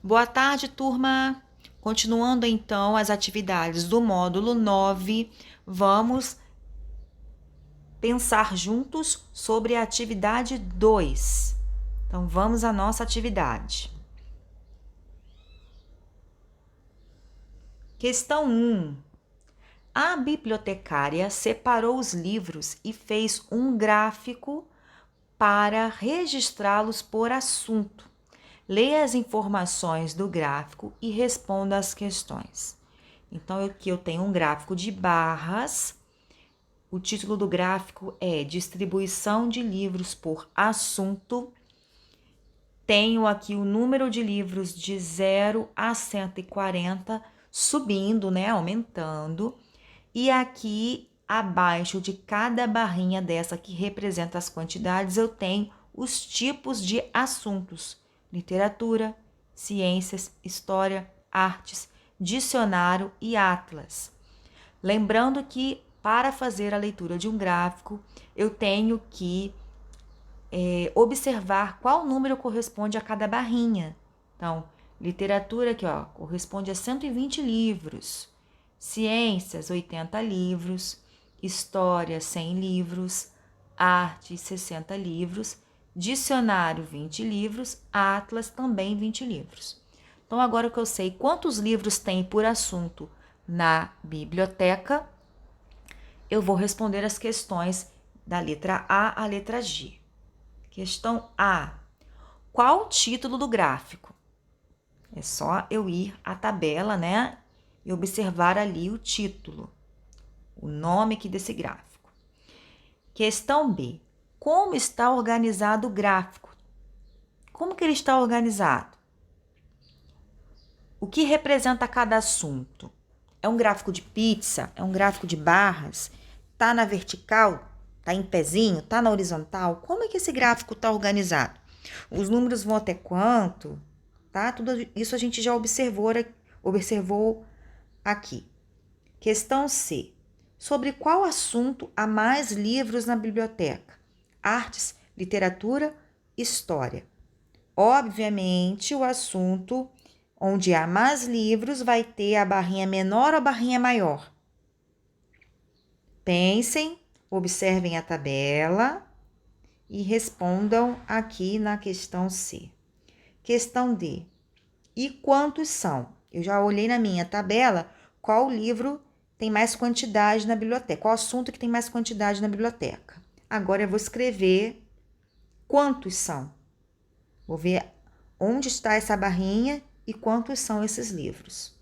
Boa tarde, turma! Continuando então as atividades do módulo 9, vamos pensar juntos sobre a atividade 2. Então, vamos à nossa atividade. Questão 1. A bibliotecária separou os livros e fez um gráfico para registrá-los por assunto. Leia as informações do gráfico e responda as questões. Então, aqui eu tenho um gráfico de barras. O título do gráfico é Distribuição de livros por assunto. Tenho aqui o número de livros de 0 a 140, subindo, aumentando. E aqui, abaixo de cada barrinha dessa que representa as quantidades, eu tenho os tipos de assuntos: literatura, ciências, história, artes, dicionário e atlas. Lembrando que para fazer a leitura de um gráfico, eu tenho que observar qual número corresponde a cada barrinha. Então, literatura aqui, corresponde a 120 livros. Ciências, 80 livros. História, 100 livros. Arte, 60 livros. Dicionário, 20 livros. Atlas, também 20 livros. Então, agora que eu sei quantos livros tem por assunto na biblioteca, eu vou responder as questões da letra A à letra G. Questão A. Qual o título do gráfico? É só eu ir à tabela, e observar ali o título, o nome aqui desse gráfico. Questão B. Como está organizado o gráfico? Como que ele está organizado? O que representa cada assunto? É um gráfico de pizza? É um gráfico de barras? Tá na vertical? Tá em pezinho? Tá na horizontal? Como é que esse gráfico está organizado? Os números vão até quanto? Tá? Tudo isso a gente já observou aqui. Questão C. Sobre qual assunto há mais livros na biblioteca? Artes, literatura, história. Obviamente, o assunto onde há mais livros vai ter a barrinha menor ou a barrinha maior. Pensem, observem a tabela e respondam aqui na questão C. Questão D. E quantos são? Eu já olhei na minha tabela qual livro tem mais quantidade na biblioteca, qual assunto que tem mais quantidade na biblioteca. Agora eu vou escrever quantos são. Vou ver onde está essa barrinha e quantos são esses livros.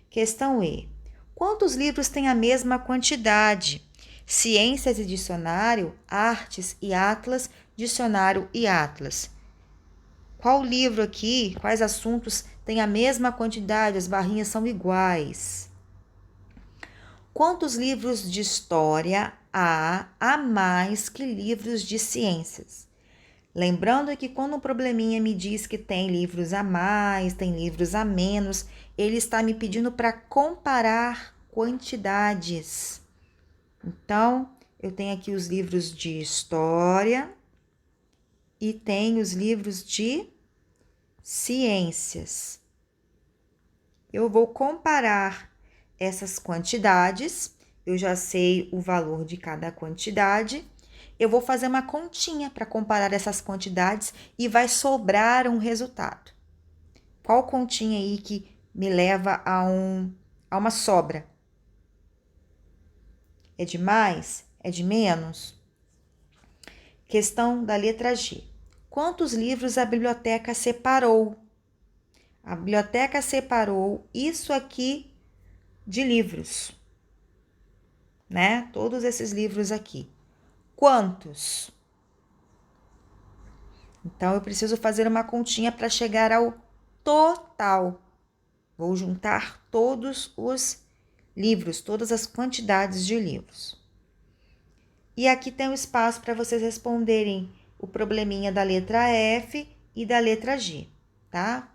Questão E. Quantos livros têm a mesma quantidade? Ciências e dicionário, artes e atlas, dicionário e atlas. Qual livro aqui, quais assuntos têm a mesma quantidade? As barrinhas são iguais. Quantos livros de história há a mais que livros de ciências? Lembrando que quando um probleminha me diz que tem livros a mais, tem livros a menos, ele está me pedindo para comparar quantidades. Então, eu tenho aqui os livros de história e tenho os livros de ciências. Eu vou comparar essas quantidades, eu já sei o valor de cada quantidade. Eu vou fazer uma continha para comparar essas quantidades e vai sobrar um resultado. Qual continha aí que me leva a uma sobra? É de mais? É de menos? Questão da letra G. Quantos livros a biblioteca separou? A biblioteca separou isso aqui de livros, Todos esses livros aqui. Quantos? Então, eu preciso fazer uma continha para chegar ao total. Vou juntar todos os livros, todas as quantidades de livros. E aqui tem um espaço para vocês responderem o probleminha da letra F e da letra G, tá?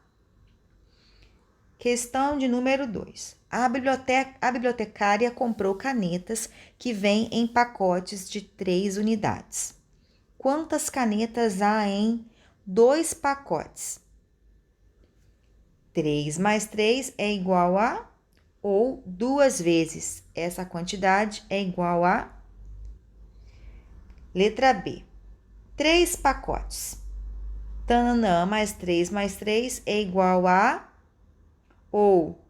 Questão de número 2. A bibliotecária comprou canetas que vêm em pacotes de 3 unidades. Quantas canetas há em 2 pacotes? 3 mais 3 é igual a, ou 2 vezes essa quantidade é igual a, letra B, 3 pacotes. Tananã mais 3 é igual a, ou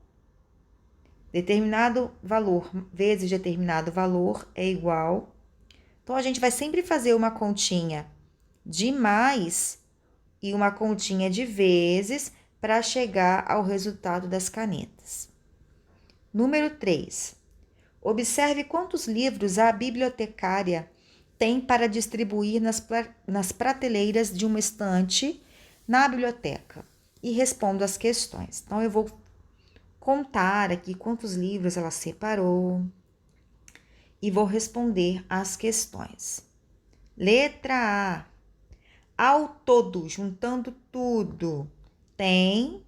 determinado valor vezes determinado valor é igual. Então, a gente vai sempre fazer uma continha de mais e uma continha de vezes para chegar ao resultado das canetas. Número 3. Observe quantos livros a bibliotecária tem para distribuir nas prateleiras de uma estante na biblioteca e respondo as questões. Então, eu vou contar aqui quantos livros ela separou e vou responder as questões. Letra A. Ao todo, juntando tudo, tem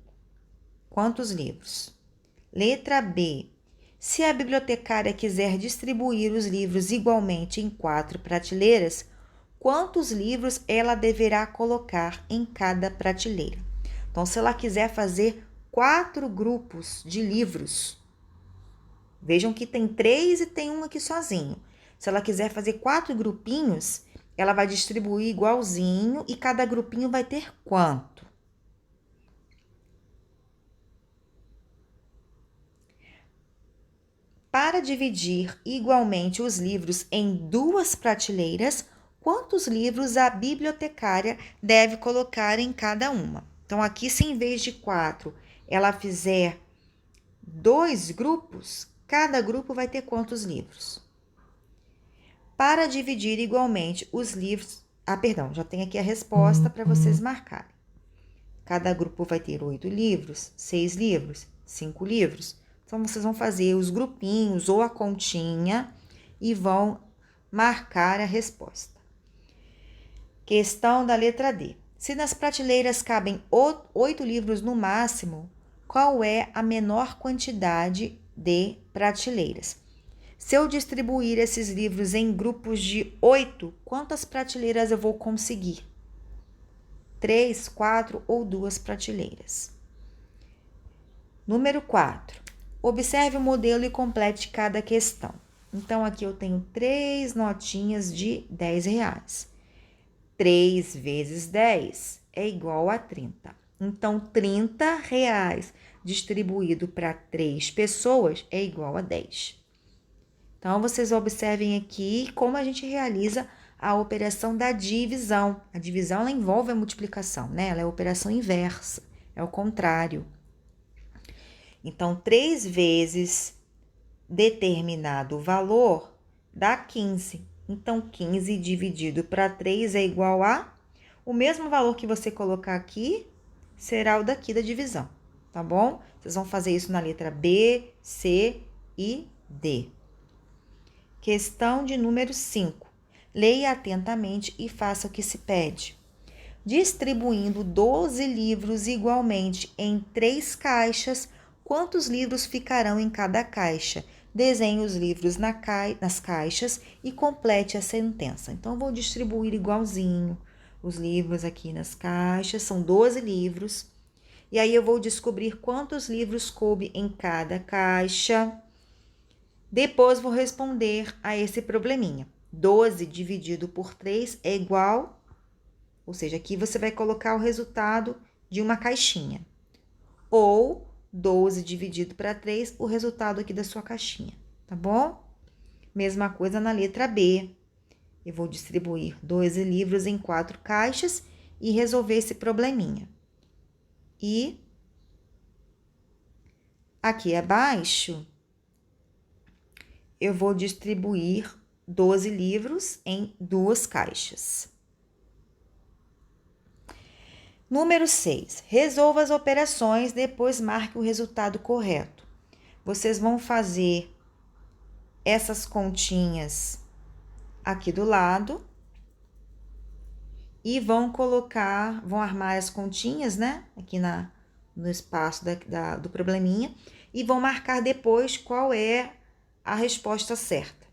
quantos livros? Letra B. Se a bibliotecária quiser distribuir os livros igualmente em 4 prateleiras, quantos livros ela deverá colocar em cada prateleira? Então, se ela quiser fazer 4 grupos de livros, vejam que tem 3 e tem um aqui sozinho. Se ela quiser fazer 4 grupinhos, ela vai distribuir igualzinho e cada grupinho vai ter quanto? Para dividir igualmente os livros em 2 prateleiras, quantos livros a bibliotecária deve colocar em cada uma? Então, aqui, se em vez de 4 ela fizer 2 grupos, cada grupo vai ter quantos livros? Para dividir igualmente os livros... perdão, já tem aqui a resposta para vocês marcarem. Cada grupo vai ter 8 livros, 6 livros, 5 livros. Então, vocês vão fazer os grupinhos ou a continha e vão marcar a resposta. Questão da letra D. Se nas prateleiras cabem 8 livros no máximo, qual é a menor quantidade de prateleiras? Se eu distribuir esses livros em grupos de 8, quantas prateleiras eu vou conseguir? 3, 4 ou 2 prateleiras. Número 4. Observe o modelo e complete cada questão. Então, aqui eu tenho 3 notinhas de R$10. 3 vezes 10 é igual a 30. Então, R$30 distribuído para 3 pessoas é igual a 10. Então, vocês observem aqui como a gente realiza a operação da divisão. A divisão, ela envolve a multiplicação, né? Ela é a operação inversa, é o contrário. Então, 3 vezes determinado valor dá 15. Então, 15 dividido para 3 é igual a... O mesmo valor que você colocar aqui será o daqui da divisão, tá bom? Vocês vão fazer isso na letra B, C e D. Questão de número 5. Leia atentamente e faça o que se pede. Distribuindo 12 livros igualmente em 3 caixas, quantos livros ficarão em cada caixa? Desenhe os livros nas caixas e complete a sentença. Então, vou distribuir igualzinho os livros aqui nas caixas, são 12 livros. E aí, eu vou descobrir quantos livros coube em cada caixa. Depois, vou responder a esse probleminha. 12 dividido por 3 é igual, ou seja, aqui você vai colocar o resultado de uma caixinha. Ou 12 dividido para 3, o resultado aqui da sua caixinha, tá bom? Mesma coisa na letra B. Eu vou distribuir 12 livros em 4 caixas e resolver esse probleminha. E aqui abaixo, eu vou distribuir 12 livros em 2 caixas. Número 6. Resolva as operações, depois marque o resultado correto. Vocês vão fazer essas continhas aqui do lado e vão armar as continhas, né? Aqui no espaço do probleminha e vão marcar depois qual é a resposta certa.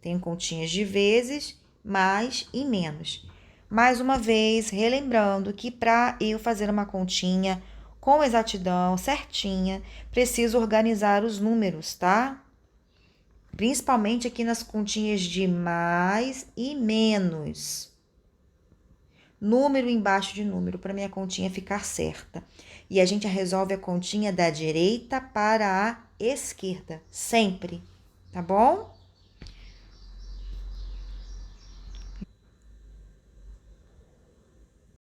Tem continhas de vezes, mais e menos. Mais uma vez, relembrando que para eu fazer uma continha com exatidão, certinha. Preciso organizar os números, tá? Principalmente aqui nas continhas de mais e menos. Número embaixo de número, para minha continha ficar certa. E a gente resolve a continha da direita para a esquerda, sempre, tá bom?